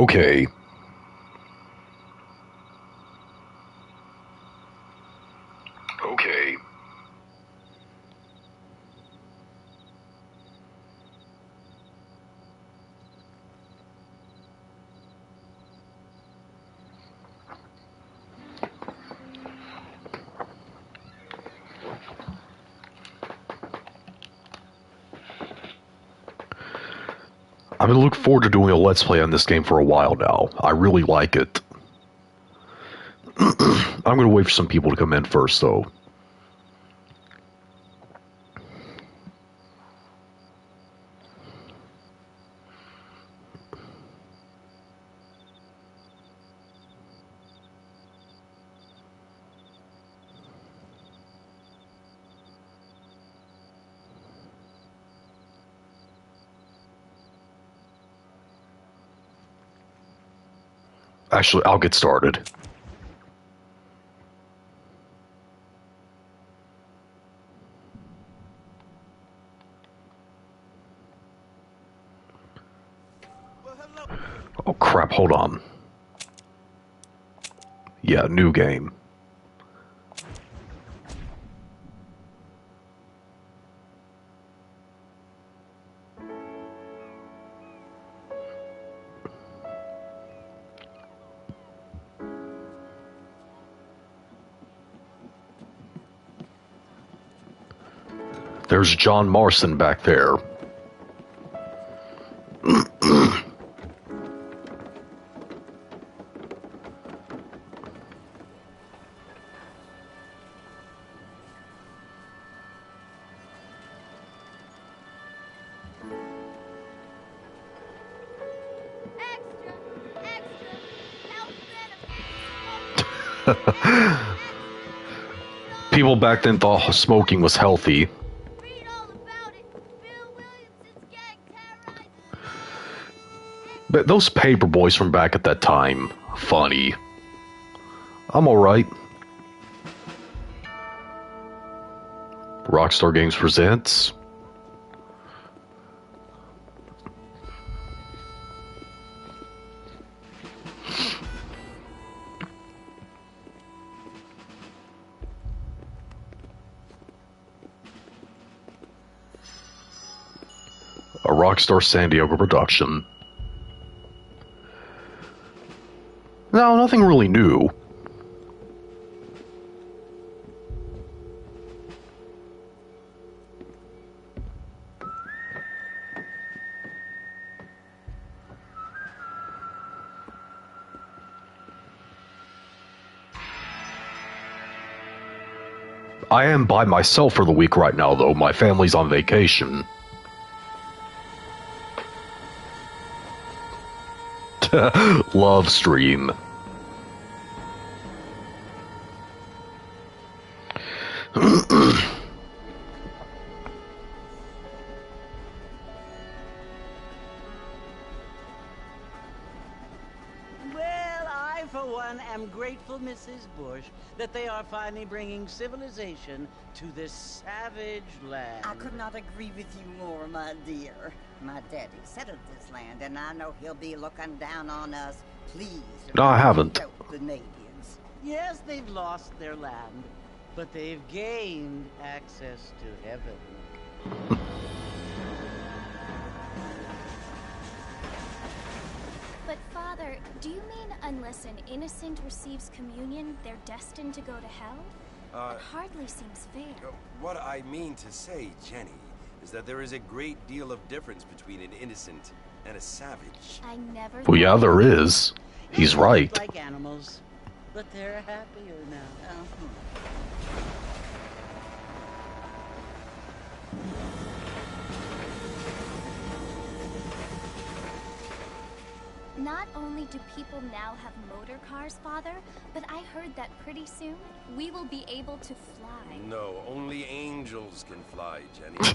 Okay. Okay. I'm gonna look forward to doing a Let's Play on this game for a while now. I really like it. I'm gonna wait for some people to come in first, though. Actually, I'll get started. Oh crap, hold on. Yeah, new game. There's John Marston back there. People back then thought smoking was healthy. But those paper boys from back at that time, funny. I'm alright. Rockstar Games presents a Rockstar San Diego production. No, nothing really new. I am by myself for the week right now, though. My family's on vacation. Love stream. am grateful, Mrs. Bush, that they are finally bringing civilization to this savage land. I could not agree with you more, my dear. My daddy settled this land, and I know he'll be looking down on us. Please. No, I haven't. Help the natives. Yes, they've lost their land, but they've gained access to heaven. But, Father, do you mean unless an innocent receives communion, they're destined to go to hell? It hardly seems fair. What I mean to say, Jenny, is that there is a great deal of difference between an innocent and a savage. I never... Well, yeah, there is. He's right. Like animals, but they're happier now. Not only do people now have motor cars, Father, but I heard that pretty soon we will be able to fly. No, only angels can fly, Jenny.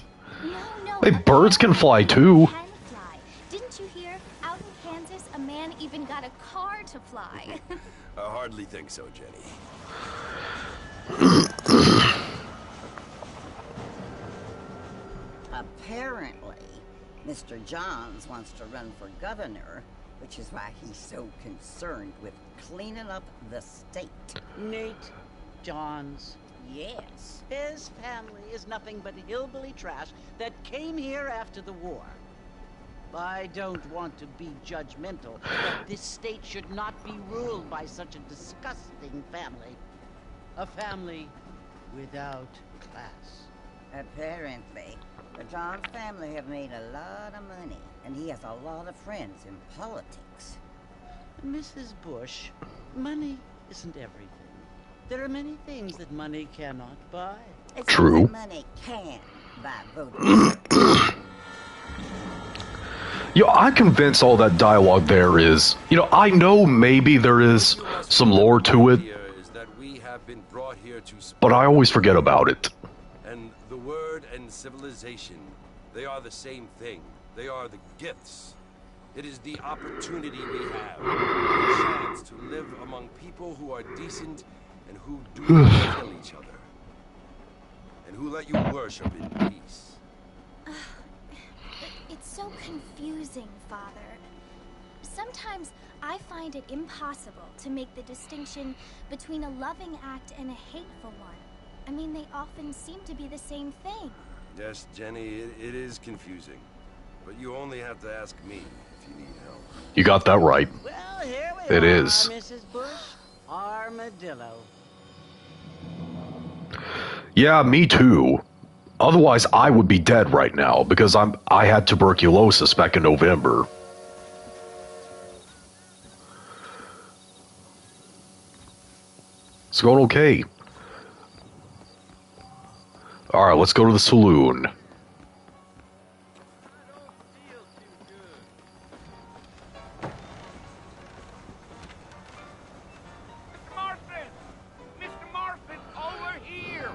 No, Hey, birds can fly too. Can fly. Didn't you hear? Out in Kansas, a man even got a car to fly. I hardly think so, Jenny. Apparently, Mr. Johns wants to run for governor, which is why he's so concerned with cleaning up the state. Nate Johns. Yes. His family is nothing but hillbilly trash that came here after the war. I don't want to be judgmental, but this state should not be ruled by such a disgusting family. A family without class. Apparently. The John family have made a lot of money, and he has a lot of friends in politics. Mrs. Bush, money isn't everything. There are many things that money cannot buy. It's True. what money can buy voting. I'm convinced all that dialogue there is... I know maybe there is some lore to it, Is that we have been brought here to but I always forget about it. And the word and civilization, they are the same thing. They are the gifts. It is the opportunity we have, the chance to live among people who are decent and who do not kill each other, and who let you worship in peace. It's so confusing, Father. Sometimes I find it impossible to make the distinction between a loving act and a hateful one. I mean, they often seem to be the same thing. Yes, Jenny, it is confusing. But you only have to ask me if you need help. You got that right. Well, here we It are, is. Mrs. Bush. Armadillo. Yeah, me too. Otherwise, I would be dead right now because I had tuberculosis back in November. It's going okay. Alright, let's go to the saloon. Marston! Mr. Marston, over here!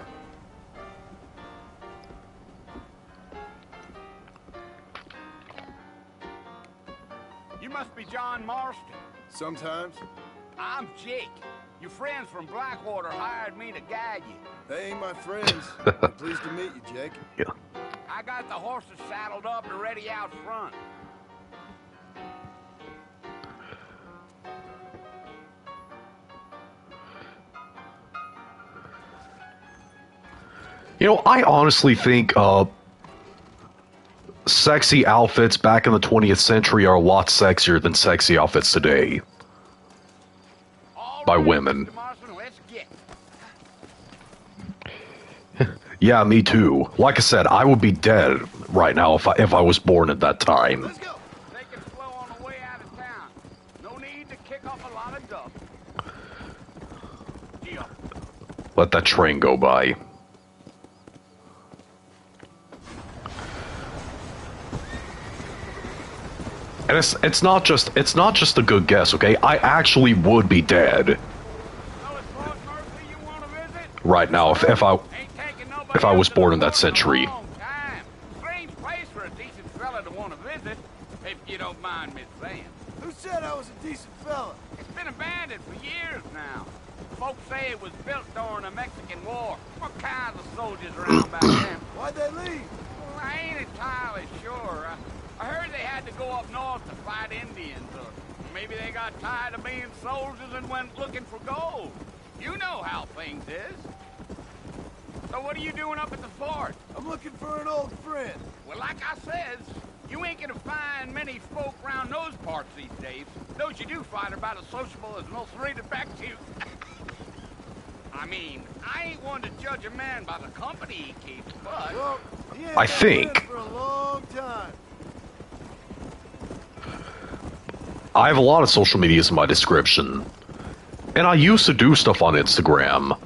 You must be John Marston. Sometimes. I'm Jake. Your friends from Blackwater hired me to guide you. They ain't my friends. I'm pleased to meet you, Jake. Yeah. I got the horses saddled up and ready out front. I honestly think sexy outfits back in the 20th century are a lot sexier than sexy outfits today. All By right, women. Mr. Marston, let's get. Yeah, me too. Like I said, I would be dead right now if I was born at that time. Let's go. Take it slow on the way out of town. No need to kick up a lot of dust. Yeah. Let that train go by. And it's not just a good guess, okay? I actually would be dead So it's Fort Murphy you want to visit? right now if I Ain't taking nobody if I was else to the born in that fort century. in a long time. Strange place for a decent fella to want to visit, if you don't mind me saying. Who said I was a decent fella? It's been abandoned for years now. Folks say it was built during the Mexican War. What kinds of soldiers around back then? Why'd they leave? Well, I ain't entirely sure. I heard they had to go up north to fight Indians, or maybe they got tired of being soldiers and went looking for gold. You know how things is. So what are you doing up at the fort? I'm looking for an old friend. Well, like I says, you ain't gonna find many folk round those parts these days. Those you do find are about as sociable as most rated back to you. I mean, I ain't one to judge a man by the company he keeps, but... Well, he ain't I been think- dead for a long time. I have a lot of social medias in my description. And I used to do stuff on Instagram.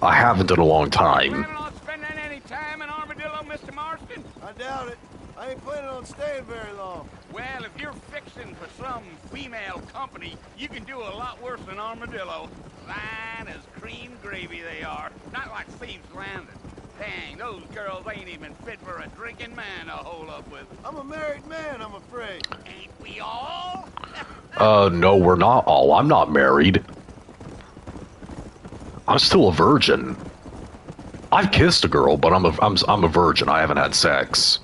I haven't in a long time. Planning on spending any time in Armadillo, Mr. Marston? I doubt it. I ain't planning on staying very long. Well, if you're fixing for some female company, you can do a lot worse than Armadillo. Fine as cream gravy they are. Not like Thieves Landing. Dang, those girls ain't even fit for a drinking man to hole up with. I'm a married man, I'm afraid. Ain't we all? No, we're not all. I'm not married. I'm still a virgin. I've kissed a girl, but I'm a virgin. I haven't had sex.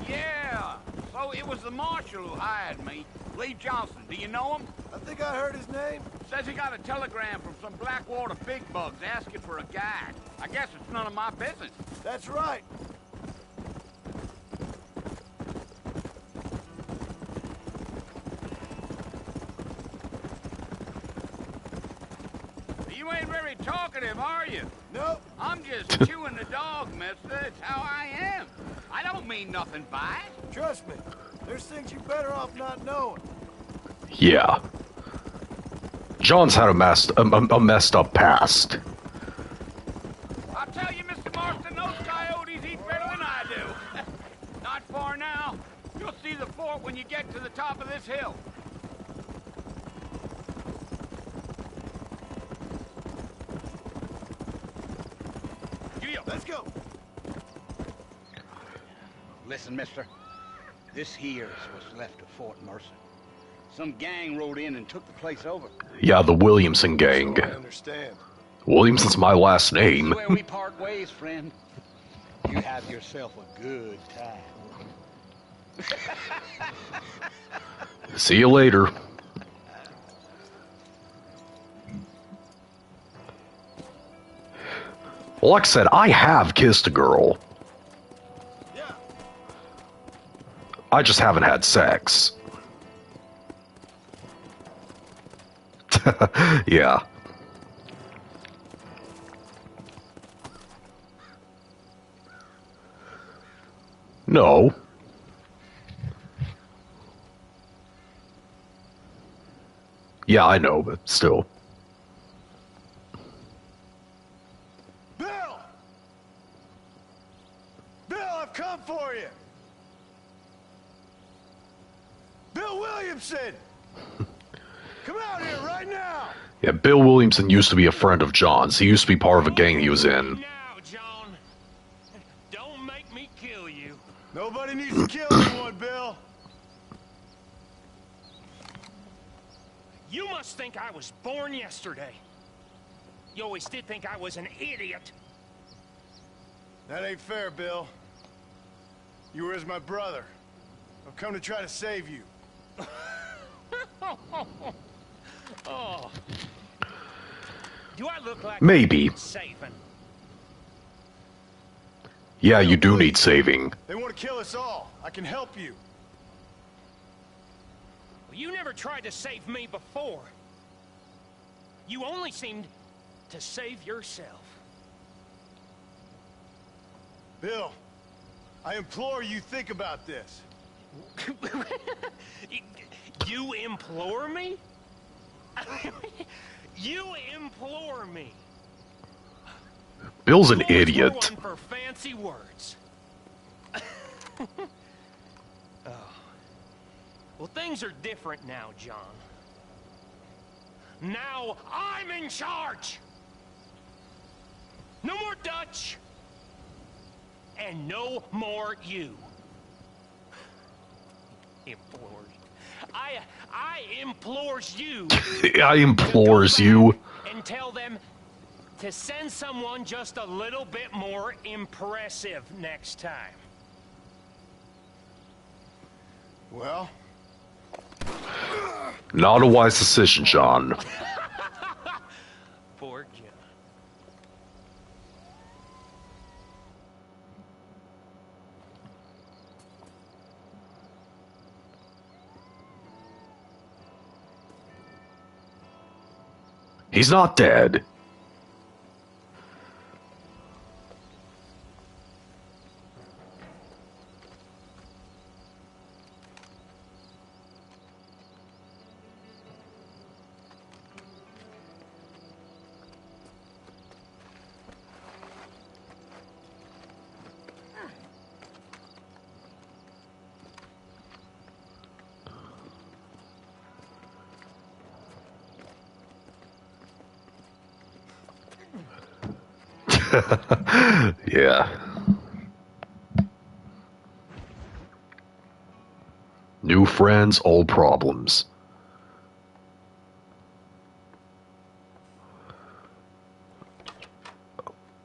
Yeah, so it was the marshal who hired me. Lee Johnson, do you know him? I think I heard his name. Says he got a telegram from some Blackwater big bugs asking for a guide. I guess it's none of my business. That's right. You ain't very talkative, are you? Nope. I'm just chewing the dog, mister. It's how I am. I don't mean nothing by it. Trust me. There's things you're better off not knowing. Yeah. John's had a messed up past. I'll tell you, Mr. Marston, those coyotes eat better than I do. Not far now. You'll see the fort when you get to the top of this hill. Let's go. Listen, mister. This here's what's left of Fort Mercer. Some gang rode in and took the place over. Yeah, the Williamson gang. So I understand. Williamson's my last name. Where we part ways, friend. You have yourself a good time. See you later. Well, like I said, I have kissed a girl. Yeah. I just haven't had sex. Yeah. No. Yeah, I know, but still. Bill! Bill, I've come for you! Bill Williamson! Come out here right now! Yeah, Bill Williamson used to be a friend of John's. He used to be part of a gang he was in. Now, John. Don't make me kill you. Nobody needs to kill anyone, Bill. You must think I was born yesterday. You always did think I was an idiot. That ain't fair, Bill. You were as my brother. I've come to try to save you. Oh. Do I look like Maybe. I'm saving? Yeah, you do need saving. They want to kill us all. I can help you. Well, you never tried to save me before. You only seemed to save yourself. Bill, I implore you think about this. You implore me? You implore me. Bill's an You always were idiot. one for fancy words. Oh. Well, things are different now, John. Now I'm in charge. No more Dutch. And no more you. Implores. I implores you. I implores you. And tell them to send someone just a little bit more impressive next time. Well, Not a wise decision, John. Poor John. He's not dead. Yeah. New friends, old problems.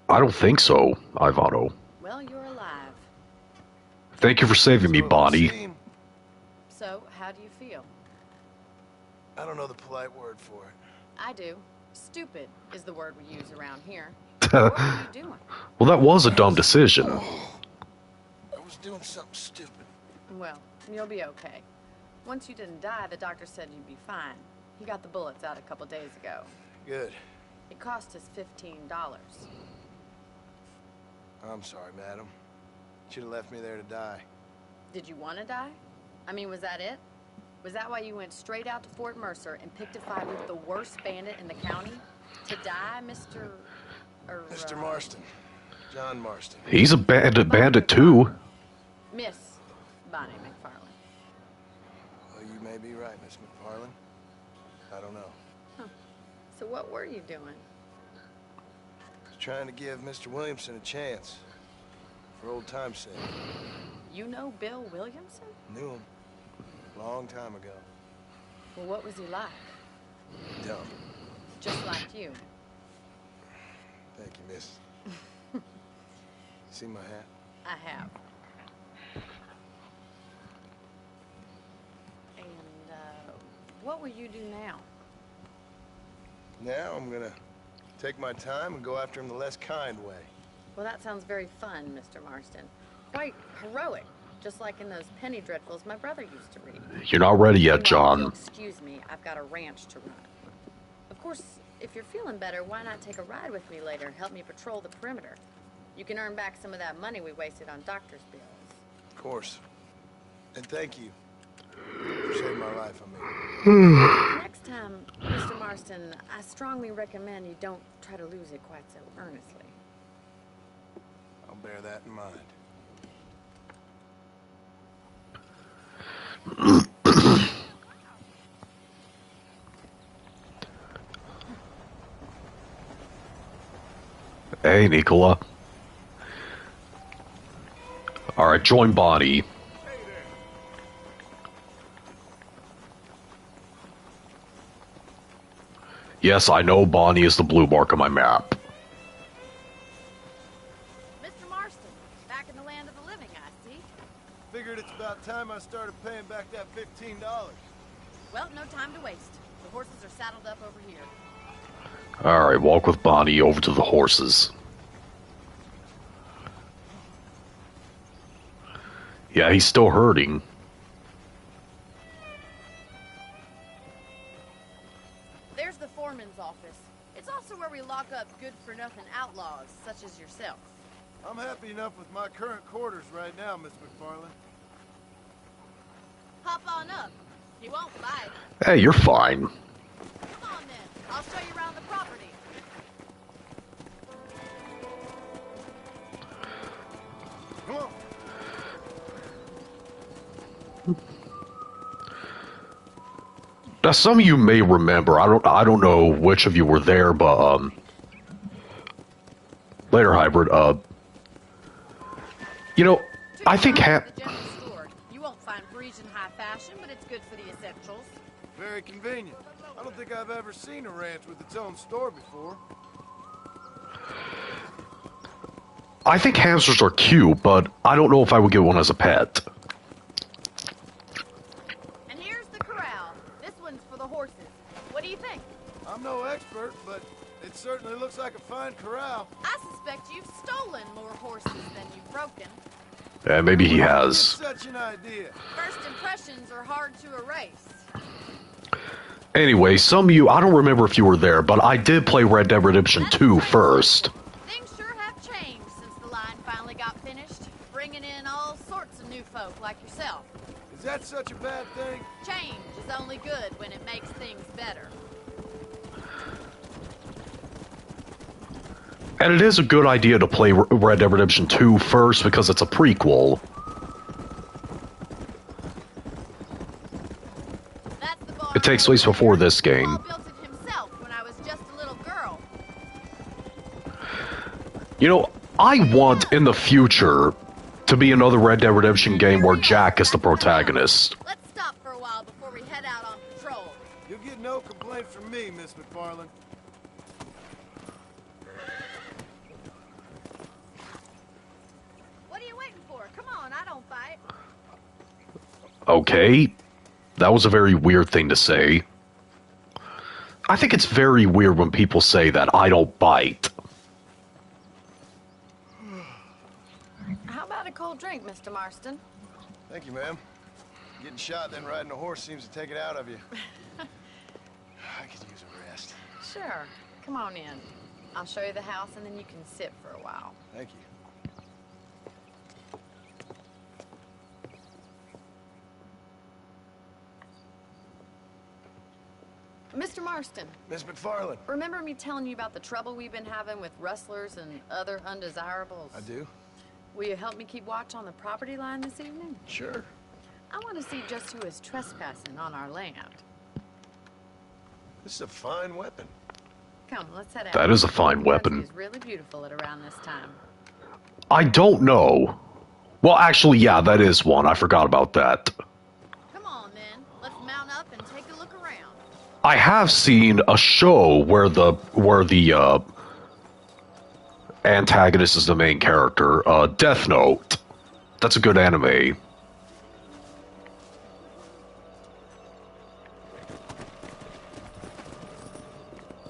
I don't think so, Ivano. Well, you're alive. Thank you for saving me, so it would Bonnie. seem. So, how do you feel? I don't know the polite word for it. I do. Stupid is the word we use around here. What were you doing? Well, that was a dumb decision. I was doing something stupid. Well, you'll be okay. Once you didn't die, the doctor said you'd be fine. He got the bullets out a couple days ago. Good. It cost us $15. I'm sorry, madam. Should have left me there to die. Did you want to die? I mean, was that it? Was that why you went straight out to Fort Mercer and picked a fight with the worst bandit in the county? To die, Mr. Mr. Marston. John Marston. He's a bandit too. Miss Bonnie McFarlane. Well, you may be right, Miss McFarlane. I don't know. Huh. So what were you doing? I was trying to give Mr. Williamson a chance. For old time's sake. You know Bill Williamson? Knew him. Long time ago. Well, what was he like? Dumb. Just like you. Thank you, miss. See my hat? I have. And, what will you do now? Now I'm gonna take my time and go after him the less kind way. Well, that sounds very fun, Mr. Marston. Quite heroic, just like in those penny dreadfuls my brother used to read. You're not ready yet, Meanwhile, John. excuse me, I've got a ranch to run. Of course, if you're feeling better, why not take a ride with me later and help me patrol the perimeter? You can earn back some of that money we wasted on doctor's bills. Of course. And thank you. For saving my life, I mean. Next time, Mr. Marston, I strongly recommend you don't try to lose it quite so earnestly. I'll bear that in mind. Hey, Nicola. Alright, join Bonnie. Yes, I know Bonnie is the blue mark on my map. Mr. Marston, back in the land of the living, I see. Figured it's about time I started paying back that $15. Well, no time to waste. The horses are saddled up over here. Alright, walk with Bonnie over to the horses. Yeah, he's still hurting. There's the foreman's office. It's also where we lock up good-for-nothing outlaws, such as yourself. I'm happy enough with my current quarters right now, Miss McFarlane. Hop on up. He won't bite. Hey, you're fine. Come on, then. I'll show you around the property. Come on. Now, some of you may remember. I don't know which of you were there, but later hybrid. You know, I think the general store. You won't find Parisian high fashion, but it's good for the essentials. Very convenient. I don't think I've ever seen a ranch with its own store before. I think hamsters are cute, but I don't know if I would get one as a pet. And here's the corral. This one's for the horses. What do you think? I'm no expert, but it certainly looks like a fine corral. I suspect you've stolen more horses than you've broken. Yeah, maybe he has. Such an idea. First impressions are hard to erase. Anyway, some of you, I don't remember if you were there, but I did play Red Dead Redemption 2 first. Things sure have changed since the line finally got finished, bringing in all sorts of new folk like yourself. Is that such a bad thing? Change is only good when it makes things better. And it is a good idea to play Red Dead Redemption 2 first because it's a prequel. That's the bar It takes place before this game. Paul built it himself when I was just a little girl. You know, I want in the future to be another Red Dead Redemption game where Jack is the protagonist. Let's stop for a while before we head out on patrol. You'll get no complaints from me, Miss McFarlane. What are you waiting for? Come on, I don't fight. Okay, that was a very weird thing to say. I think it's very weird when people say that I don't bite. How about a cold drink, Mr. Marston? Thank you, ma'am. Getting shot, then riding a horse seems to take it out of you. I could use a rest. Sure. Come on in. I'll show you the house, and then you can sit for a while. Thank you. Mr. Marston. Miss McFarland. Remember me telling you about the trouble we've been having with rustlers and other undesirables? I do. Will you help me keep watch on the property line this evening? Sure. I want to see just who is trespassing on our land. This is a fine weapon. Come, let's head out. That is a fine weapon. It's really beautiful at around this time. I don't know. Well, actually, yeah, that is one. I forgot about that. Come on, then. Let's mount up and take a look around. I have seen a show where the antagonist is the main character. Death Note. That's a good anime.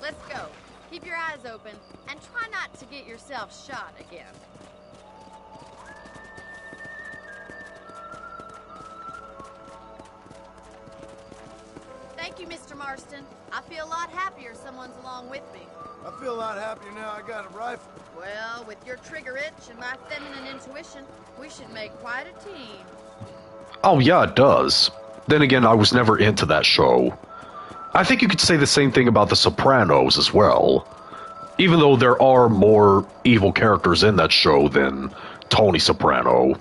Let's go. Keep your eyes open and try not to get yourself shot again. Thank you, Mr. Marston. I feel a lot happier someone's along with me. I feel a lot happier now I got a rifle. Well, with your trigger itch and my feminine intuition, we should make quite a team. Oh yeah, it does. Then again, I was never into that show. I think you could say the same thing about The Sopranos as well. Even though there are more evil characters in that show than Tony Soprano.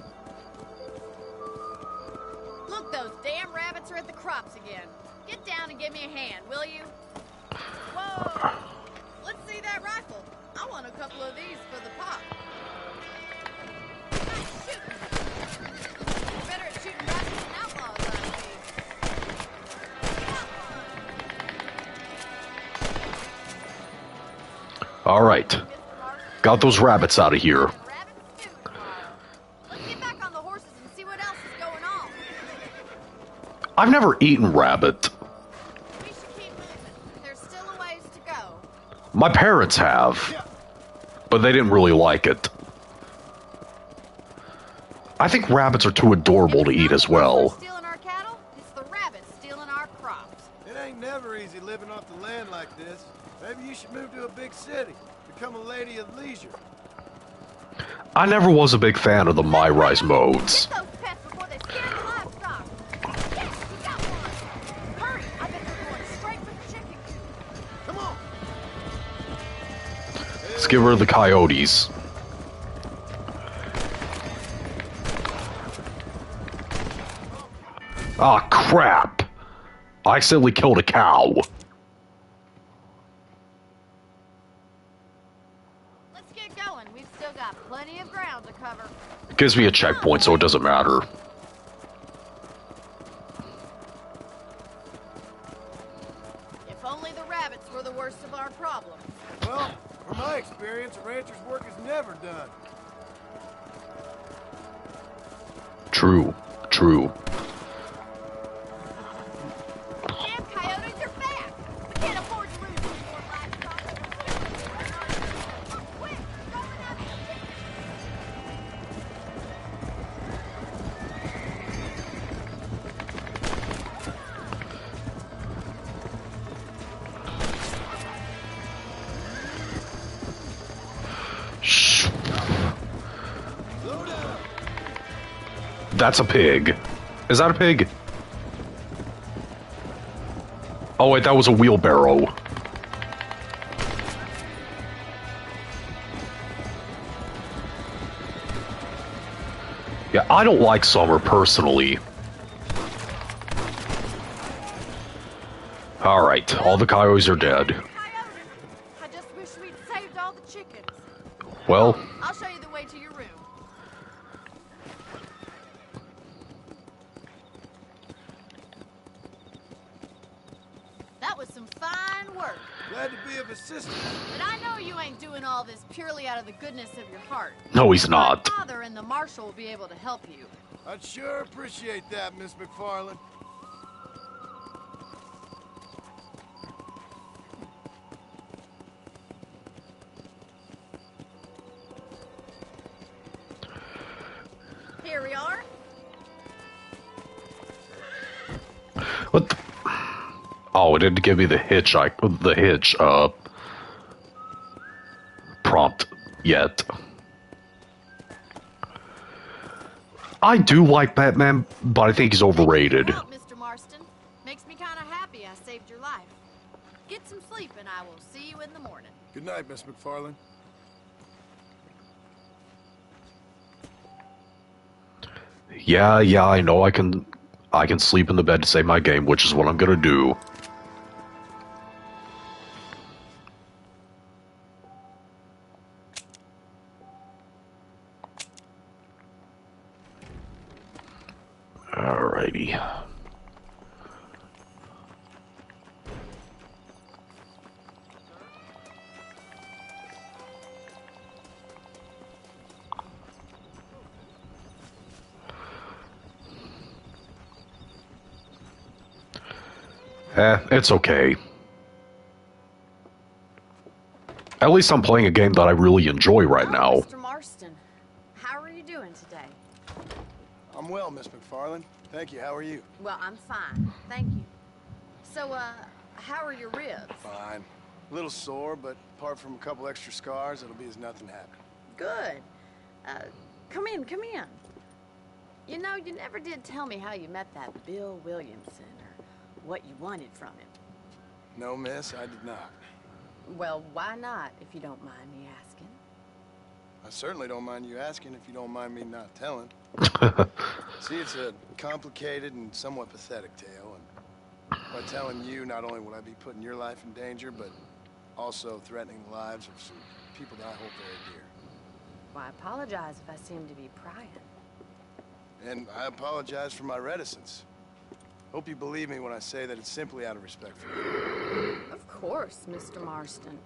Look, those damn rabbits are at the crops again. Get down and give me a hand, will you? Whoa! Let's see that rifle. I want a couple of these for the pop. Nice shooting. You're better at shooting rabbits than outlaws, I see. Alright. Got those rabbits out of here. Let's get back on the horses and see what else is going on. I've never eaten rabbit. We should keep moving. There's still a ways to go. My parents have. But they didn't really like it. I think rabbits are too adorable to eat as well. Stealing our cattle, it's the rabbits stealing our crops. It ain't never easy living off the land like this. Maybe you should move to a big city. Become a lady of leisure. I never was a big fan of the My Rise modes. Get those pests before they scare the livestock. Yes, we got one. Hurry, I bet they're going straight for the chicken coop. Come on. Let's get rid of the coyotes. Ah, crap! I accidentally killed a cow. Let's get going. We've still got plenty of ground to cover. It gives me a checkpoint, so it doesn't matter. If only the rabbits were the worst of our problems. Well, from my experience, a rancher's work is never done. True. True. Damn coyotes are back! We can't afford to lose any more livestock. Quick, go and have some chicken. Shh. That's a pig. Is that a pig? Oh wait, that was a wheelbarrow. Yeah, I don't like summer personally. Alright, all the coyotes are dead. Coyotes! I just wish we'd saved all the chickens. Well, I'll show you the way to your room. That was some fine work. Glad to be of assistance. But I know you ain't doing all this purely out of the goodness of your heart. no he's not. My father and the marshal will be able to help you. I'd sure appreciate that, Miss McFarland. Here we are. What the... Oh, it didn't give me the hitch prompt yet. I do like Batman, but I think he's overrated. Help, Mr. Marston. Makes me kind of happy I saved your life. Get some sleep and I will see you in the morning. Good night, Miss McFarlane. Yeah, I know I can sleep in the bed to save my game, which is what I'm gonna do. Alrighty. It's okay. At least I'm playing a game that I really enjoy right now. Mr. Marston, how are you doing today? I'm well, Miss McFarlane. Thank you. How are you? Well, I'm fine. Thank you. So, how are your ribs? Fine. A little sore, but apart from a couple extra scars, it'll be as nothing happened. Good. Come in, come in. You know, you never did tell me how you met that Bill Williamson, or what you wanted from him. No, miss, I did not. Well, why not, if you don't mind me asking? I certainly don't mind you asking if you don't mind me not telling. See, it's a complicated and somewhat pathetic tale, and by telling you, not only will I be putting your life in danger, but also threatening the lives of some people that I hold very dear. Well, I apologize if I seem to be prying. And I apologize for my reticence. Hope you believe me when I say that it's simply out of respect for you. Of course, Mr. Marston.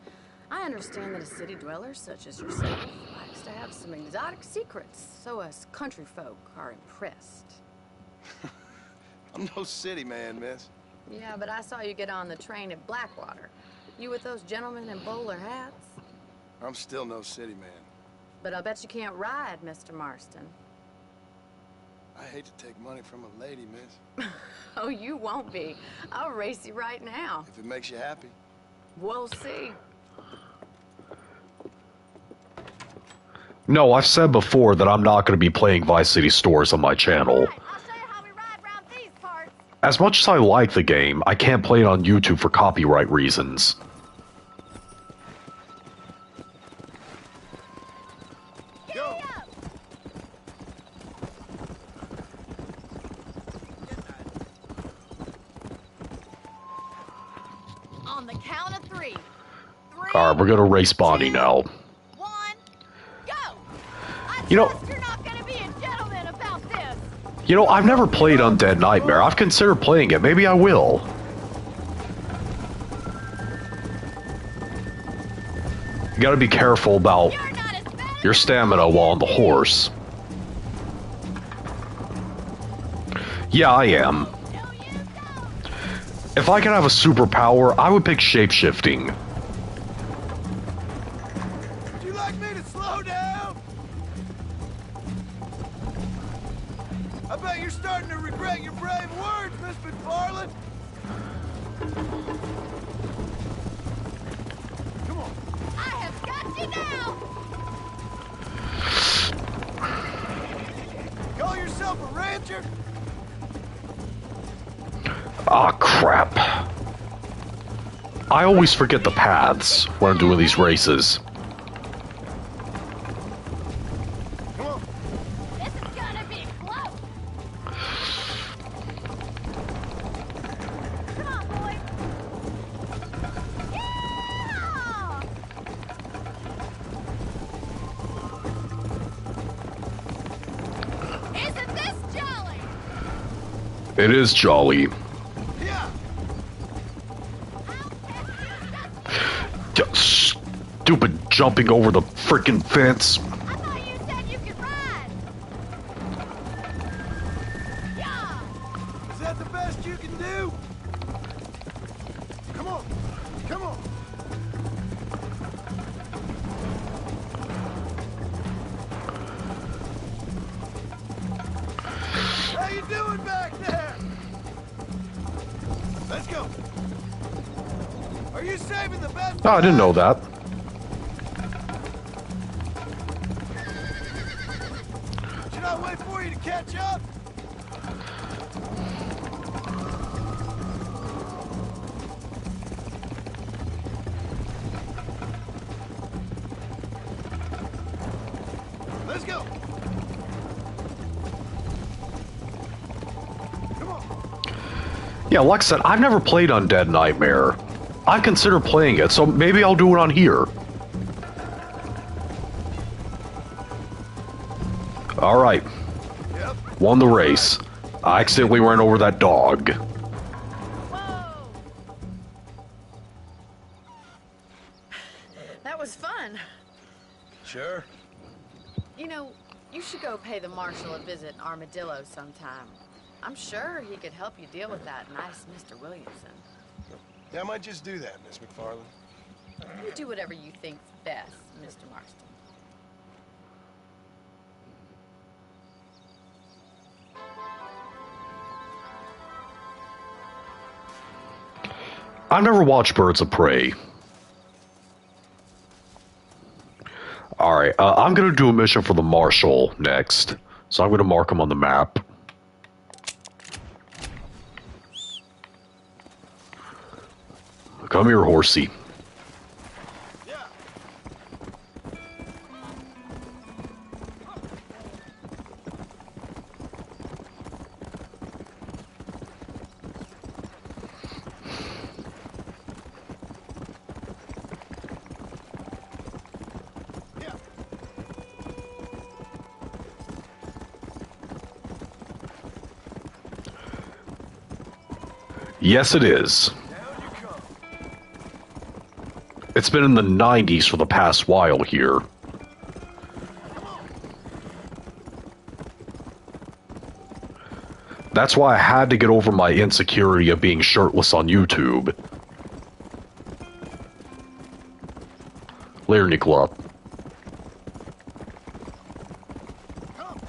I understand that a city dweller such as yourself likes to have some exotic secrets, so us country folk are impressed. I'm no city man, miss. Yeah, but I saw you get on the train at Blackwater. You with those gentlemen in bowler hats? I'm still no city man. But I'll bet you can't ride, Mr. Marston. I hate to take money from a lady, miss. Oh, you won't be. I'll race you right now. If it makes you happy. We'll see. No, I've said before that I'm not going to be playing Vice City Stories on my channel. Right, I'll show you how we ride round these parts. As much as I like the game, I can't play it on YouTube for copyright reasons. Go! On the count of three. Alright, we're gonna race Bonnie now. One, go! You know, You're not gonna be a gentleman about this. I've never played Undead Nightmare. I've considered playing it. Maybe I will. You gotta be careful about your stamina while on the horse. Yeah, I am. If I could have a superpower, I would pick shapeshifting. Would you like me to slow down? I bet you're starting to regret your brave words, Miss McFarlane. Come on. I have got you now. Call yourself a rancher? Ah, crap. I always forget the paths when I'm doing these races. Come on. This is gonna be close. Come on, boy. Yeah! Isn't this jolly? It is jolly. Yeah. Stupid jumping over the frickin' fence. I thought you said you could ride. Yeah! Is that the best you can do? Come on. Come on. saving the best. Oh, I didn't know that. Should I wait for you to catch up? Let's go. Come on. Yeah, like I said, I've never played Undead Nightmare. I consider playing it, so maybe I'll do it on here. Alright. Yep. Won the race. I accidentally ran over that dog. Whoa! That was fun. Sure. You know, you should go pay the marshal a visit in Armadillo sometime. I'm sure he could help you deal with that nice Mr. Williamson. Yeah, I might just do that, Miss McFarland. You do whatever you think's best, Mr. Marston. I've never watched Birds of Prey. Alright, I'm gonna do a mission for the Marshal next. So I'm gonna mark him on the map. Come here, horsey. Yeah. Yeah. Yes, it is. Down you come. It's been in the 90s for the past while here. That's why I had to get over my insecurity of being shirtless on YouTube. Later, Nicola. Come.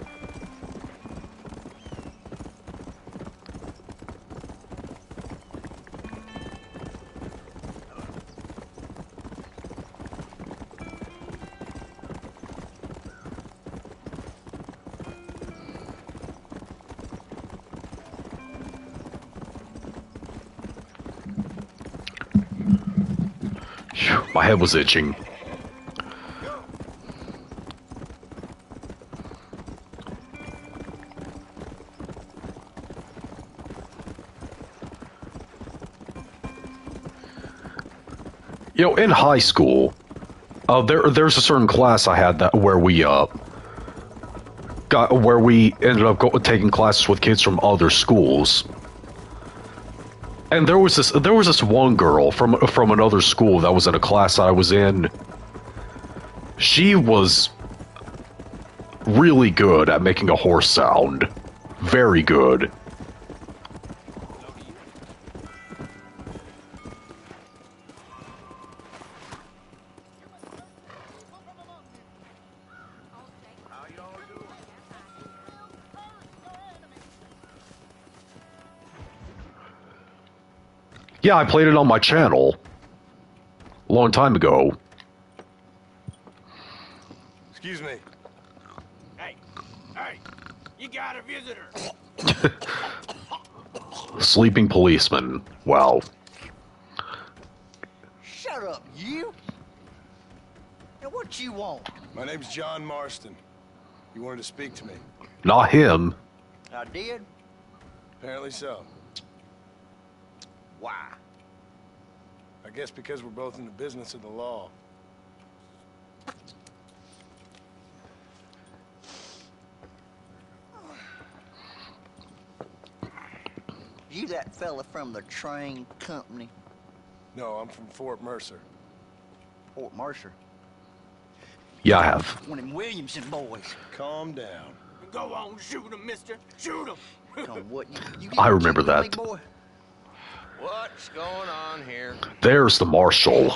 Phew, my head was itching. Go. You know, in high school, there's a certain class I had that where we ended up taking classes with kids from other schools. And there was this one girl from another school that was in a class that I was in. She was really good at making a horse sound. Very good. Yeah, I played it on my channel a long time ago. Excuse me. Hey, you got a visitor. Sleeping policeman. Wow. Shut up, you! Now what you want? My name's John Marston. You wanted to speak to me. Not him. I did? Apparently so. Why? I guess because we're both in the business of the law. You that fella from the train company, No, I'm from Fort Mercer. Fort Mercer? Yeah, I have. One of them Williamson boys. Calm down. Go on, shoot him, mister. Shoot him. Come on, what? You I remember cheating on me, that. boy? What's going on here? There's the marshal.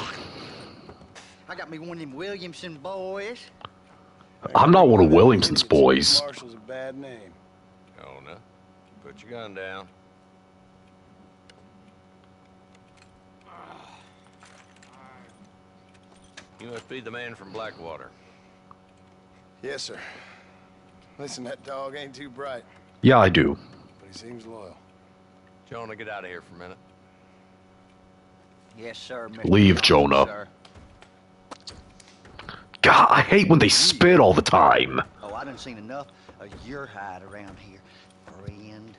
I got me one of them Williamson boys. I'm not one of Williamson's boys. Marshall's a bad name. Jonah, put your gun down. You must be the man from Blackwater. Yes, sir. Listen, that dog ain't too bright, Yeah, I do. but he seems loyal. Jonah, get out of here for a minute. Yes, sir, Mr. Leave, Johnson, Jonah. sir. God, I hate when they spit all the time. Oh, I done seen enough of your hide around here, friend.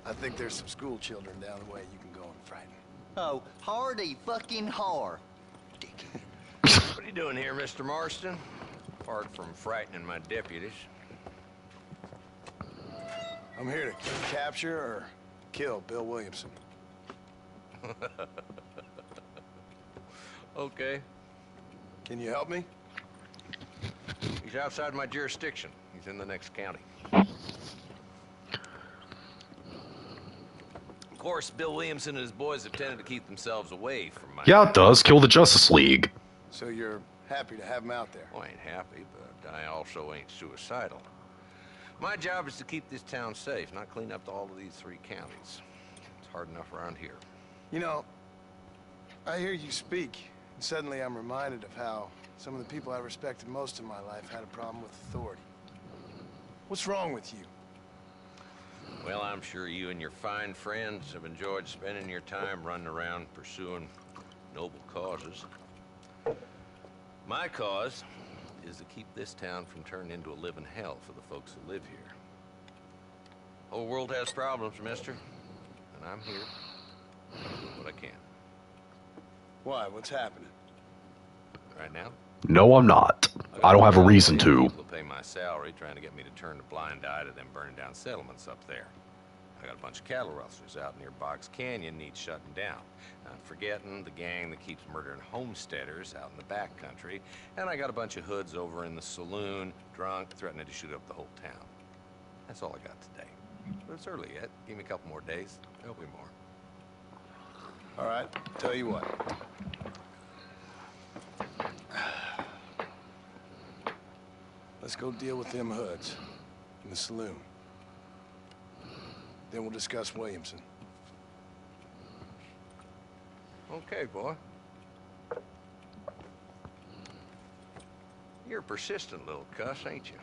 I think there's some school children down the way you can go and frighten. Oh, hardy fucking har. What are you doing here, Mr. Marston? Apart from frightening my deputies. I'm here to capture or kill Bill Williamson. Okay. Can you help me? He's outside my jurisdiction. He's in the next county. Of course, Bill Williamson and his boys have tended to keep themselves away from my... Yeah, it does. Kill the Justice League. So you're happy to have him out there? Well, I ain't happy, but I also ain't suicidal. My job is to keep this town safe, not clean up all of these 3 counties. It's hard enough around here. You know, I hear you speak, and suddenly I'm reminded of how some of the people I respected most in my life had a problem with authority. What's wrong with you? Well, I'm sure you and your fine friends have enjoyed spending your time running around pursuing noble causes. My cause is to keep this town from turning into a living hell for the folks who live here. Whole world has problems, mister, and I'm here doing what I can. Why? What's happening? Right now? No, I'm not. I don't have a reason to. People pay my salary trying to get me to turn a blind eye to them burning down settlements up there. I got a bunch of cattle rustlers out near Boggs Canyon needs shutting down. I'm forgetting the gang that keeps murdering homesteaders out in the back country. And I got a bunch of hoods over in the saloon, drunk, threatening to shoot up the whole town. That's all I got today. But it's early yet. Give me a couple more days. There'll be more. All right, tell you what. Let's go deal with them hoods in the saloon. Then we'll discuss Williamson. Okay, boy. You're a persistent little cuss, ain't you?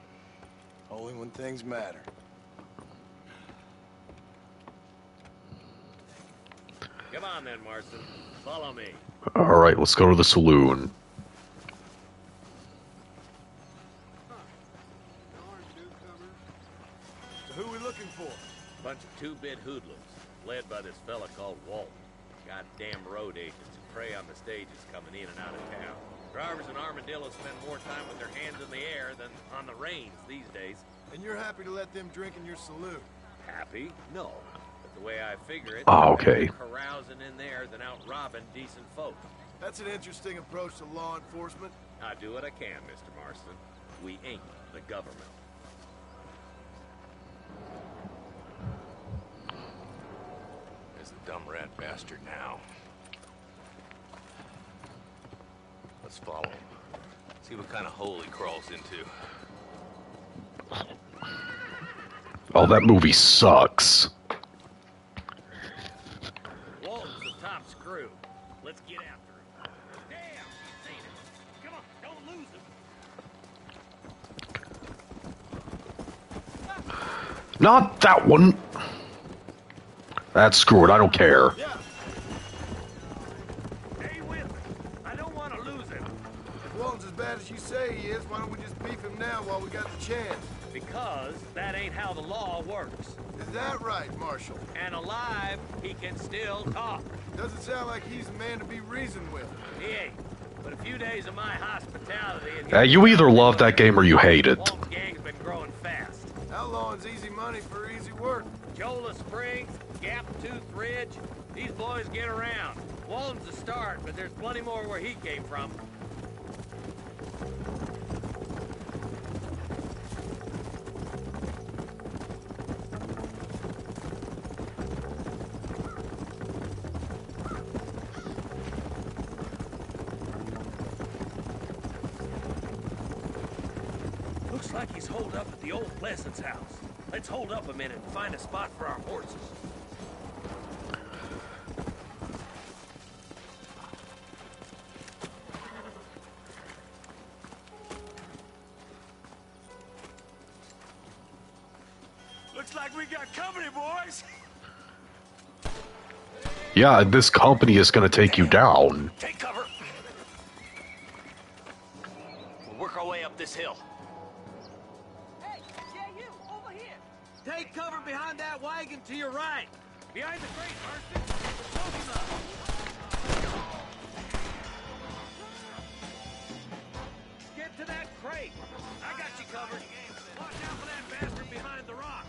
Only when things matter. Come on then, Marston. Follow me. Alright, let's go to the saloon. So who we looking for? Bunch of two-bit hoodlums, led by this fella called Walt. Goddamn road agents who prey on the stages coming in and out of town. Drivers in Armadillo spend more time with their hands in the air than on the reins these days. And you're happy to let them drink in your saloon? Happy? No. But the way I figure it, Oh, okay. better carousing in there than out robbing decent folk. That's an interesting approach to law enforcement. I do what I can, Mr. Marston. We ain't the government. There's the dumb rat bastard now. Let's follow him. See what kind of hole he crawls into. Oh, that movie sucks. Walton's the top screw. Let's get after him. Damn, he's seen it. Come on, don't lose him. Not that one. That's screw it, I don't care. Stay with me. I don't want to lose him. If Walton's as bad as you say he is, why don't we just beef him now while we got the chance? Because that ain't how the law works. Is that right, Marshal? And alive, he can still talk. Doesn't sound like he's a man to be reasoned with. He ain't. But a few days of my hospitality and You either love that game or you hate it. Walt's gang's been growing fast. Outlawing's easy money for easy work. Jola Springs, Gap Tooth Ridge, these boys get around. Walton's a start, but there's plenty more where he came from. Looks like he's holed up at the old Pleasance house. Let's hold up a minute and find a spot for our horses. Looks like we got company, boys. Yeah, this company is gonna take you down. Take cover. We'll work our way up this hill. Hey, yeah, you, over here. Take cover behind that wagon to your right. Behind the crate, Marston. Close enough. Get to that crate. I got you covered. Watch out for that bastard behind the rock.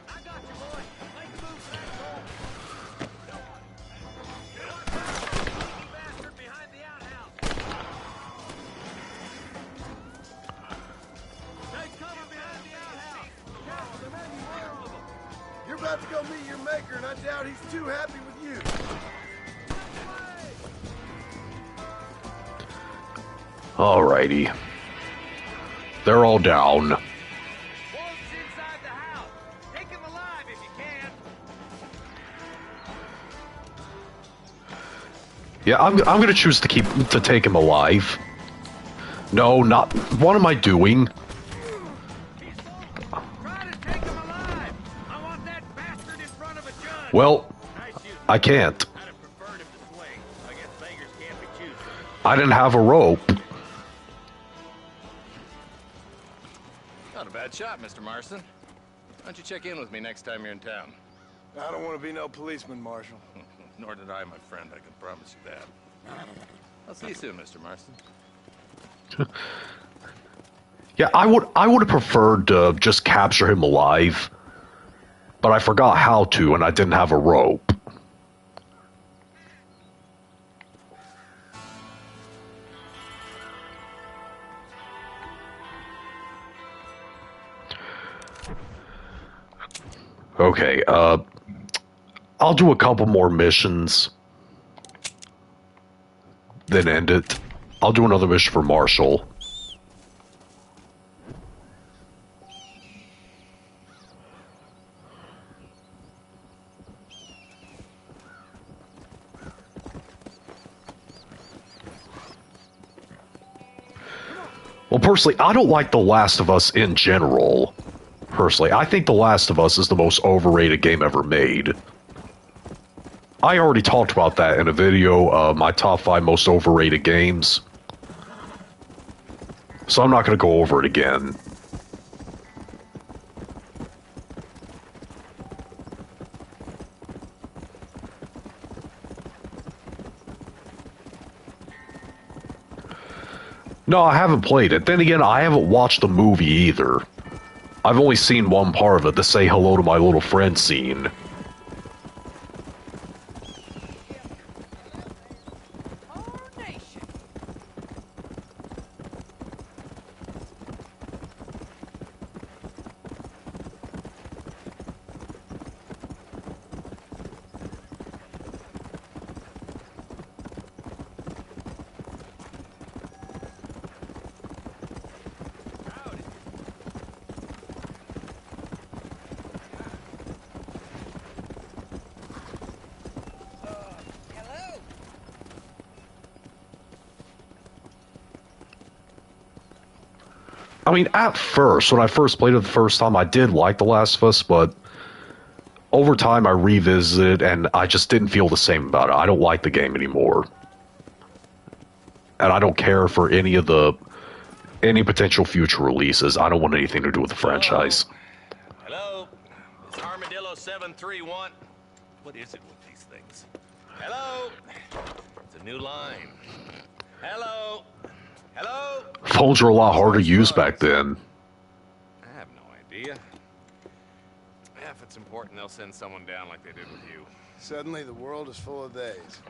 I got you, boy. Make a move for that goal. Watch out, sneaky bastard behind the outhouse. Take cover behind the outhouse. Captain, there may be more of them. You're about to go meet your maker, and I doubt he's too happy with you. Alrighty. They're all down. Wolf's inside the house. Take him alive if you can. Yeah, I'm gonna choose to take him alive. No, not. What am I doing? Try to take him alive. I want that bastard in front of a judge. Well, I can't. I'd have preferred him to swing. I guess beggars can't be choosers. I didn't have a rope. Not a bad shot, Mr. Marston. Why don't you check in with me next time you're in town? I don't want to be no policeman, Marshal. Nor did I, my friend. I can promise you that. I'll see you soon, Mr. Marston. Yeah, I would have preferred to just capture him alive, but I forgot how to, and I didn't have a rope. Okay, I'll do a couple more missions, then end it. I'll do another mission for Marshall. Well, personally, I don't like The Last of Us in general. Personally, I think The Last of Us is the most overrated game ever made. I already talked about that in a video, my top 5 most overrated games. So I'm not going to go over it again. No, I haven't played it. Then again, I haven't watched the movie either. I've only seen one part of it, the say hello to my little friend scene. I mean, at first, when I first played it the first time, I did like The Last of Us, but over time I revisited and I just didn't feel the same about it. I don't like the game anymore. And I don't care for any potential future releases. I don't want anything to do with the franchise. Hello? It's Armadillo 731. What is it with these things? Hello? It's a new line. Hello? Hello? Phones were a lot harder to use back then. I have no idea. Yeah, if it's important, they'll send someone down like they did with you. Suddenly, the world is full of days.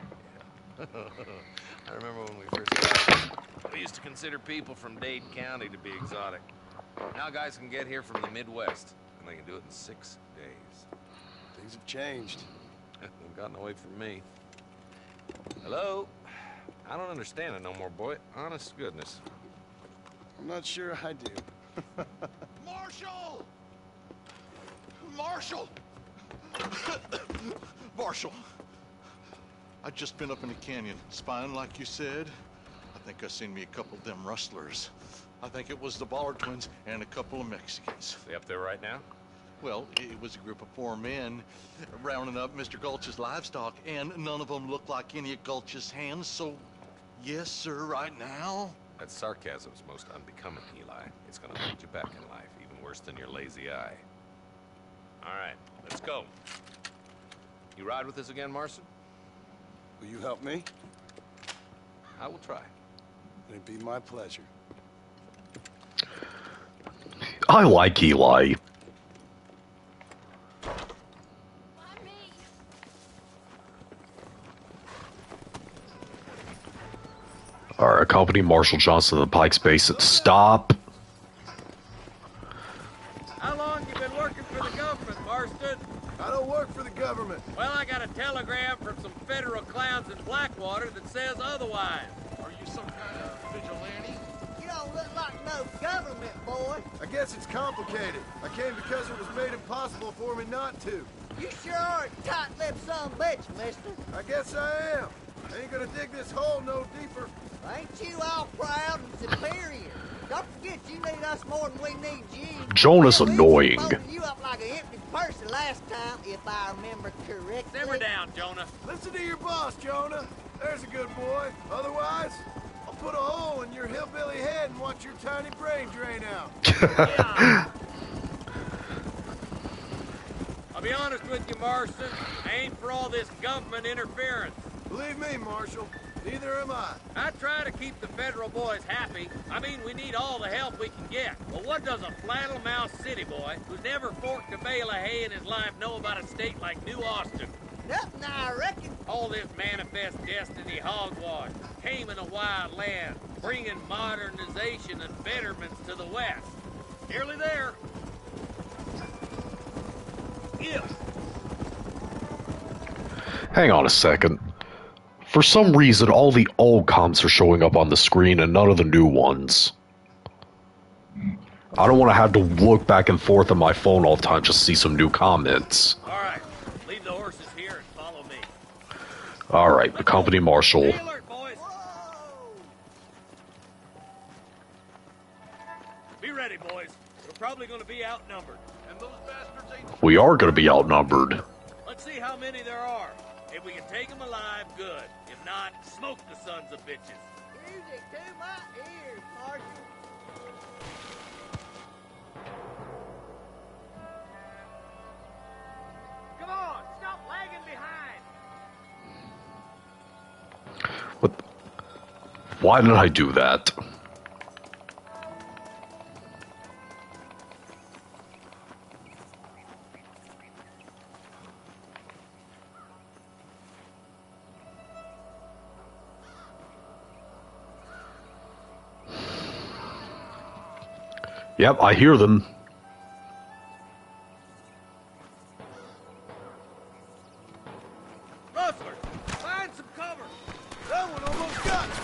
I remember when we first started, we used to consider people from Dade County to be exotic. Now guys can get here from the Midwest, and they can do it in 6 days. Things have changed. They've gotten away from me. Hello? I don't understand it no more, boy. Honest to goodness. I'm not sure I do. Marshall! Marshall! Marshall! I've just been up in the canyon, spying like you said. I think I seen me a couple of them rustlers. I think it was the Ballard twins and a couple of Mexicans. They up there right now? Well, it was a group of 4 men rounding up Mr. Gulch's livestock, and none of them looked like any of Gulch's hands, so yes, sir, right now. That sarcasm's most unbecoming, Eli. It's gonna hold you back in life, even worse than your lazy eye. All right, let's go. You ride with us again, Marston? Will you help me? I will try. It'd be my pleasure. I like Eli. Alright, accompany Marshal Johnson to the Pike's Basin. Stop! How long you been working for the government, Marston? I don't work for the government. Well, I got a telegram from some federal clowns in Blackwater that says otherwise. Are you some kind of vigilante? You don't look like no government, boy. I guess it's complicated. I came because it was made impossible for me not to. You sure are a tight-lipped son of a bitch, mister. I guess I am. I ain't gonna dig this hole no deeper. Ain't you all proud and superior? Don't forget you need us more than we need you. Jonah's Hell, we annoying. folded you up like an empty person last time, if I remember correctly. Simmer down, Jonah. Listen to your boss, Jonah. There's a good boy. Otherwise, I'll put a hole in your hillbilly head and watch your tiny brain drain out. Yeah. I'll be honest with you, Marston. I ain't for all this government interference. Believe me, Marshal, neither am I. I try to keep the federal boys happy. I mean, we need all the help we can get. But what does a flannel-mouthed city boy who's never forked a bale of hay in his life know about a state like New Austin? Nothing, I reckon. All this manifest destiny hogwash, taming a wild land, bringing modernization and betterments to the West. Nearly there. Yeah. Hang on a second. For some reason, all the old comms are showing up on the screen and none of the new ones. I don't want to have to look back and forth on my phone all the time just to see some new comments. All right, leave the horses here and follow me. Alright, accompany Marshal. Stay alert, boys. Be ready, boys. We're probably going to be outnumbered. And those bastards ain't... We are going to be outnumbered. Let's see how many there are. If we can take them alive, good. If not, smoke the sons of bitches. Music to my ears, Marshal. Come on, stop lagging behind. What? Why did I do that? Yep, I hear them. Rustler, find some cover. That one almost got me.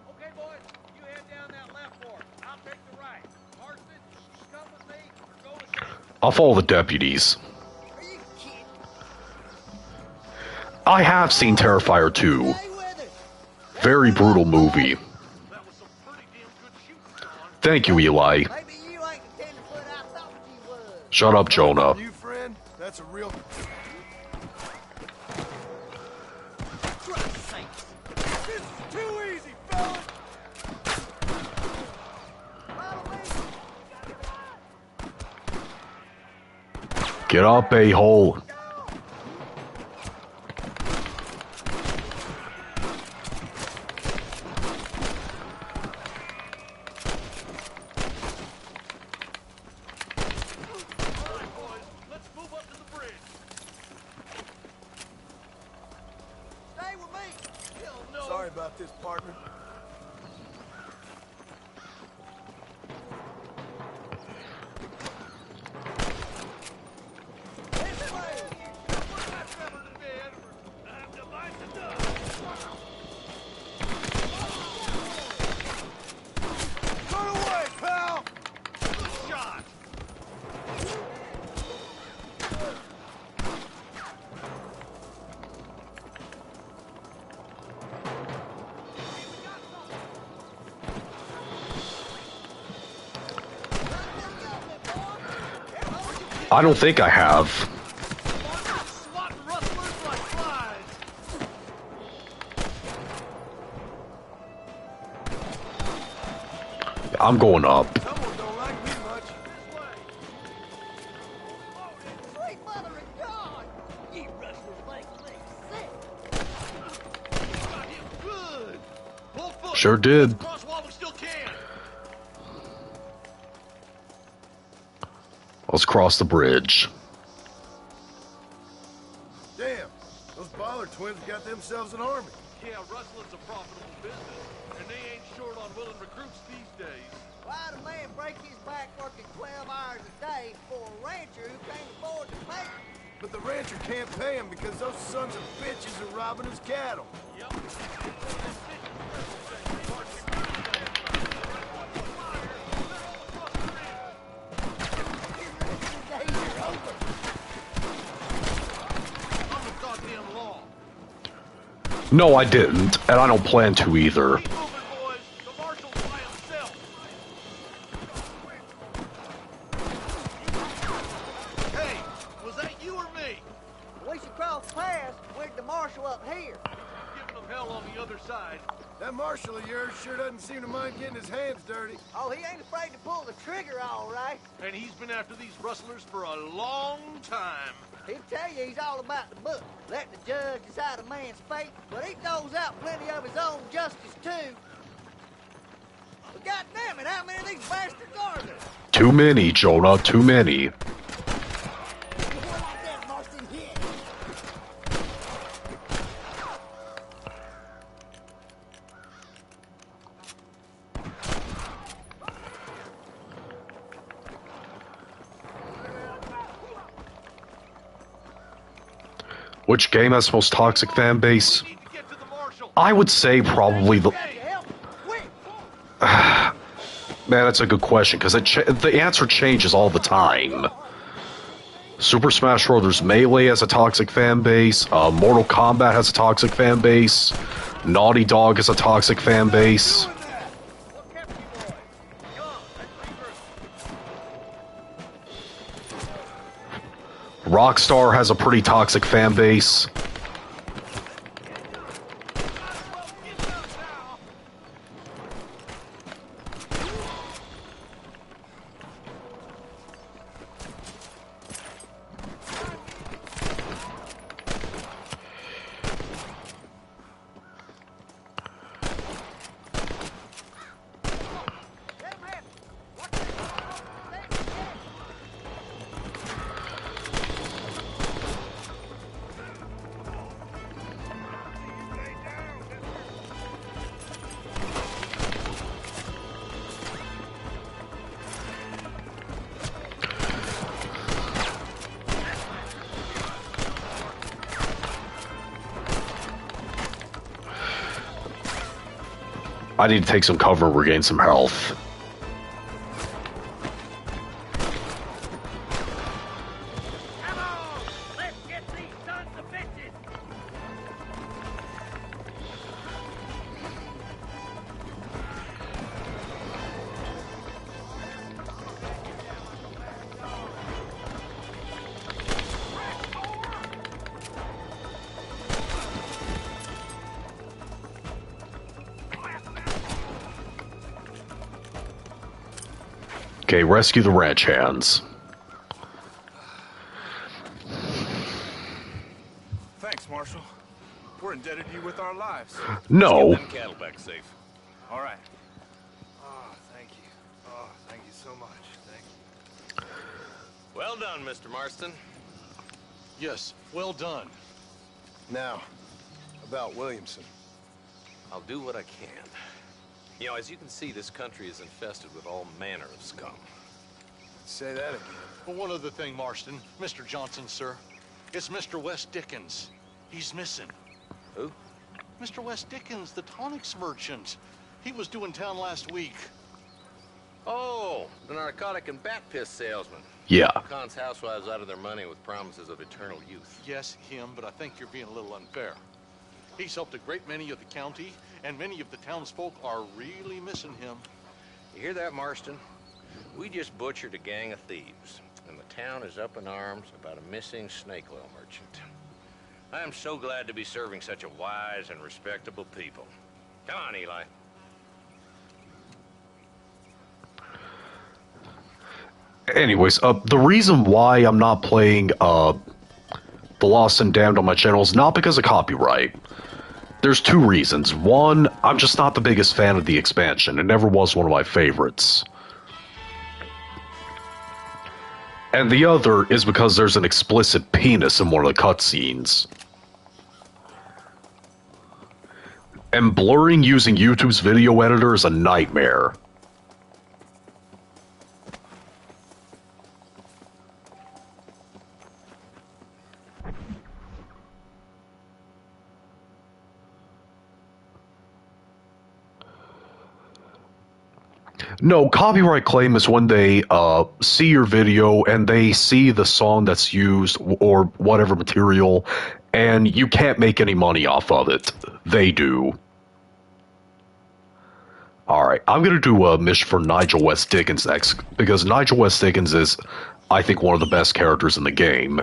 Okay, boys, you head down that left fork. I'll take the right. Marston, come with me. We're going down. I'll follow the deputies. Are you kidding? I have seen Terrifier 2. Stay with us. Very brutal movie. That was some pretty damn good shooting, John. Thank you, Eli. Maybe you ain't the tenderfoot I thought you was. Shut up, Jonah. You, friend? That's a real... Christ's sakes. This is too easy, fellas. Follow me. Get up, a-hole. Stay with me. Hell no. Sorry about this, partner. This way. Turn away, pal! Shot. I don't think I have. I'm going up. Someone don't like me much. Sweet mother of God! You rustlers make me sick. Got him good. Full foot. Sure did. Cross while we still can. Let's cross the bridge. Damn, those Baller twins got themselves an army. Yeah, rustling's a profitable business, and they ain't short on willing recruits these days. Why'd a man break his back working 12 hours a day for a rancher who can't afford to pay him? But the rancher can't pay him because those sons of bitches are robbing his cattle. Yep. I'm a goddamn law. No, I didn't, and I don't plan to either. Keep moving, boys. The marshal's by himself. Hey, was that you or me? We should cross paths with the marshal up here. Giving them hell on the other side. That marshal of yours sure doesn't seem to mind getting his hands dirty. Oh, he ain't afraid to pull the trigger, all right. And he's been after these rustlers for a long time. He'll tell you he's all about the book, letting the judge decide a man's fate, but he throws out plenty of his own justice, too. But goddamn it, how many of these bastards are there? Too many, Jonah, too many. Which game has the most toxic fan base? I would say probably the... Man, that's a good question, because the answer changes all the time. Super Smash Bros. Melee has a toxic fan base. Mortal Kombat has a toxic fan base. Naughty Dog has a toxic fan base. ROCKSTAR has a pretty toxic fan base. I need to take some cover and regain some health. Let's get these sons of bitches! Okay, rescue the ranch hands. Thanks, Marshal. We're indebted to you with our lives. No. Let's get them cattle back safe. All right. Oh, thank you. Oh, thank you so much. Thank you. Well done, Mr. Marston. Yes, well done. Now, about Williamson. I'll do what I can. You know, as you can see, this country is infested with all manner of scum. Say that again. Well, one other thing, Marston. Mr. Johnson, sir. It's Mr. Wes Dickens. He's missing. Who? Mr. Wes Dickens, the tonics merchant. He was due in town last week. Oh, the narcotic and bat piss salesman. Yeah. Khan's housewives out of their money with promises of eternal youth. Yes, him, but I think you're being a little unfair. He's helped a great many of the county, and many of the townsfolk are really missing him. You hear that, Marston? We just butchered a gang of thieves. and the town is up in arms about a missing snake oil merchant. I am so glad to be serving such a wise and respectable people. Come on, Eli. Anyways, the reason why I'm not playing The Lost and Damned on my channel is not because of copyright. There's two reasons. One, I'm just not the biggest fan of the expansion. It never was one of my favorites. And the other is because there's an explicit penis in one of the cutscenes. And blurring using YouTube's video editor is a nightmare. No, copyright claim is when they see your video and they see the song that's used or whatever material, and you can't make any money off of it. They do. Alright, I'm gonna do a mission for Nigel West Dickens next, because Nigel West Dickens is, I think, one of the best characters in the game.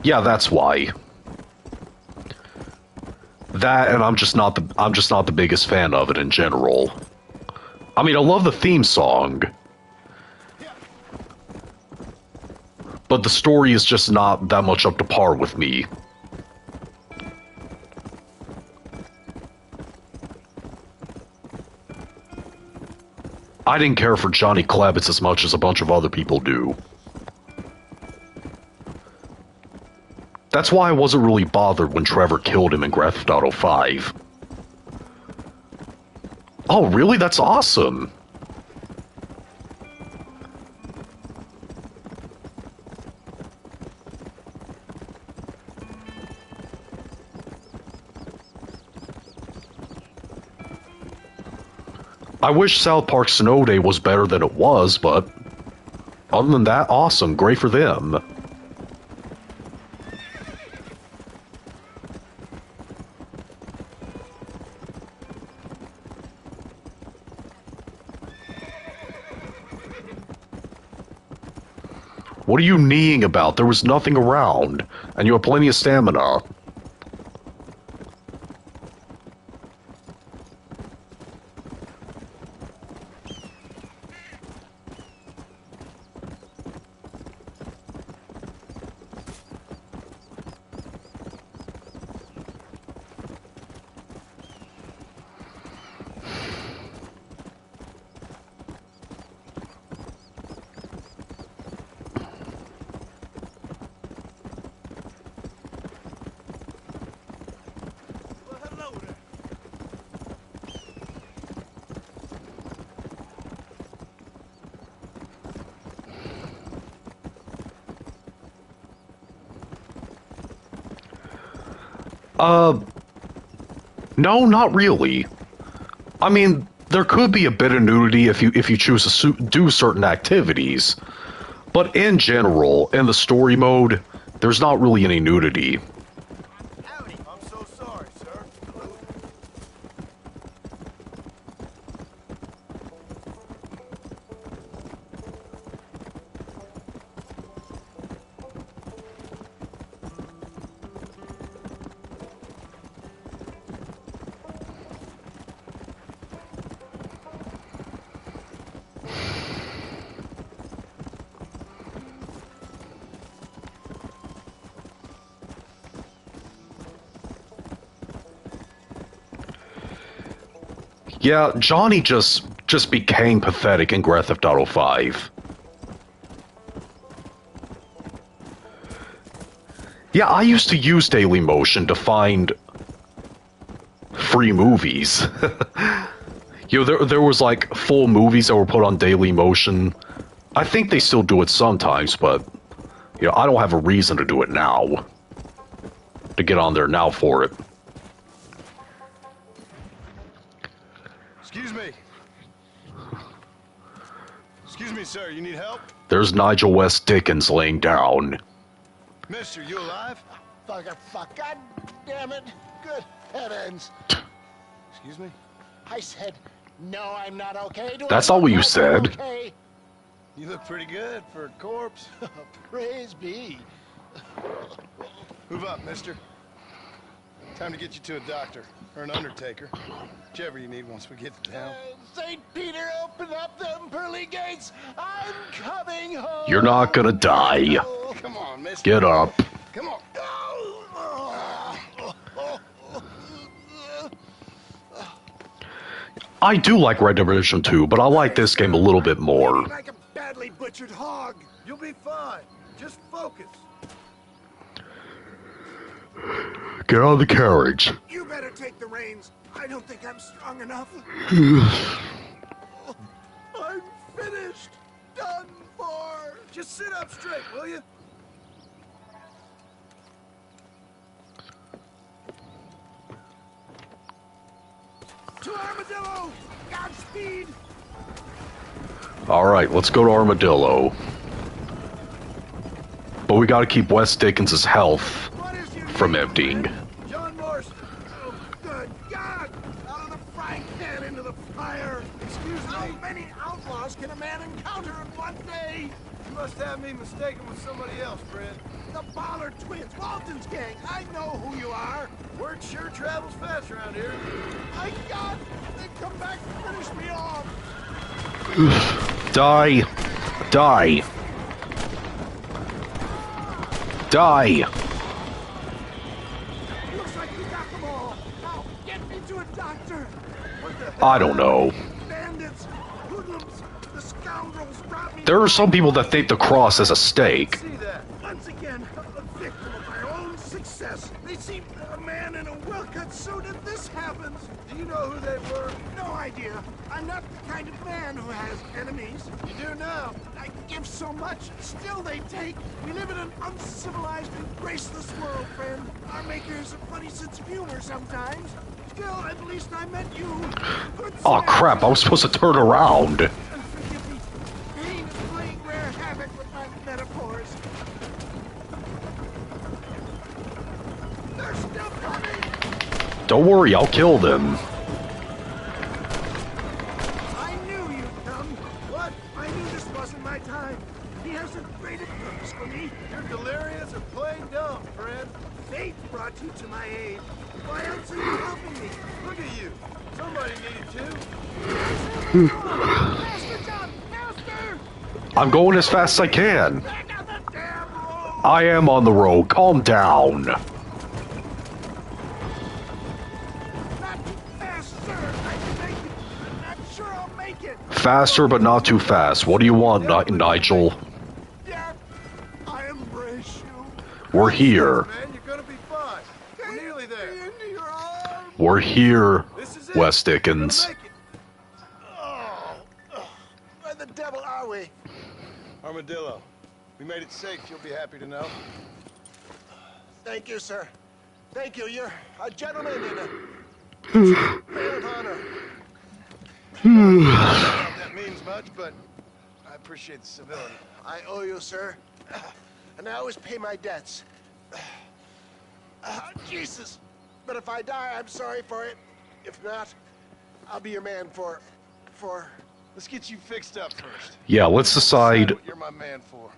Yeah, that's why. That, and I'm just not the biggest fan of it in general. I mean, I love the theme song, but the story is just not that much up to par with me. I didn't care for Johnny Klabitz as much as a bunch of other people do. That's why I wasn't really bothered when Trevor killed him in Grand Theft Auto 5. Oh, really? That's awesome! I wish South Park Snow Day was better than it was, but other than that, awesome. Great for them. What are you kneeing about? There was nothing around, and you have plenty of stamina. No, not really. I mean, there could be a bit of nudity if you choose to do certain activities, but in general, in the story mode, there's not really any nudity. I'm so sorry, sir. Yeah, Johnny just became pathetic in Grand Theft Auto 5. Yeah, I used to use Dailymotion to find free movies. You know, there was like full movies that were put on Dailymotion. I think they still do it sometimes, but you know, I don't have a reason to do it now. To get on there now for it. Excuse me. Excuse me, sir, you need help? There's Nigel West Dickens laying down. Mister, you alive? Fuck, god damn it. Good heavens. Excuse me? I said, no, I'm not okay. That's not what you said. Okay? You look pretty good for a corpse. Praise be. Move up, mister. Time to get you to a doctor, or an undertaker. Whichever you need once we get to town. St. Peter, open up them pearly gates. I'm coming home. You're not gonna die. Come on, mister. Get up. Come on. I do like Red Dead Redemption 2, but I like this game a little bit more. Like a badly butchered hog. You'll be fine. Just focus. Get out of the carriage. You better take the reins. I don't think I'm strong enough. I'm finished. Done for. Just sit up straight, will you? To Armadillo! Godspeed! Alright, let's go to Armadillo. But we gotta keep Wes Dickens' health from emptying. John Morse! Oh, good God! Out of the frying pan into the fire! Excuse me? How many outlaws can a man encounter in one day? You must have me mistaken with somebody else, Fred. The Ballard twins, Walton's gang. I know who you are. Word sure travels fast around here. My God! They come back and finish me off! Die! Die! Die! Looks like you got them all. Now, get me to a doctor. I don't know. Bandits, hoodlums, the scoundrels brought me. There are some people that think the cross is a stake. See that? Once again, a victim of my own success. They seem a man in a well-cut suit, and this happens. Do you know who they were? No idea. I'm not the kind of man who has enemies. You do now. I give so much, still they take. We live in an uncivilized and graceless world, friend. Our maker has a funny sense of humor sometimes. Still, at least I met you. Good Oh crap, I was supposed to turn around. Forgive me. Pain is playing rare havoc with my metaphors. They're still coming! Don't worry, I'll kill them. I knew you'd come. What? I knew this wasn't my time. He has a greater purpose for me. You're delirious or plain dumb, Fred. Fate brought you to my aid. Why else are you helping me? Look at you. Somebody needed to. Master John! Master! I'm going as fast as I can. I am on the road. Calm down. Not too fast, sir. I can make it. I'm not sure I'll make it. Faster, but not too fast. What do you want, Nigel? Dad, I embrace you. We're here. Man, you're gonna be fine. We're nearly there. Into your arms. We're here, This is it. Wes Dickens. You're gonna make it. Oh, where the devil are we? Armadillo. We made it safe, you'll be happy to know. Thank you, sir. Thank you. You're a gentleman and a man of honor. I don't know if that means much, but I appreciate the civility. I owe you, sir. And I always pay my debts. Jesus. But if I die, I'm sorry for it. If not, I'll be your man for... Let's get you fixed up first. Yeah, let's decide. What you're my man for.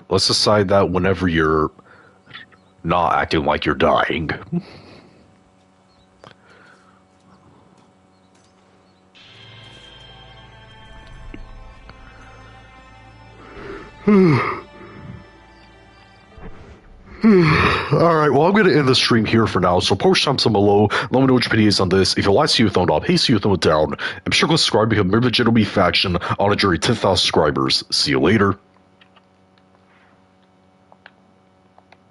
Let's decide that whenever you're not acting like you're dying. Alright, well I'm going to end the stream here for now, so post time below, let me know what your opinion is on this. If you like, see you thumb up, hey, see you thumb down, and be sure to subscribe, become a member of the General Me faction on a journey to 10,000 subscribers. See you later.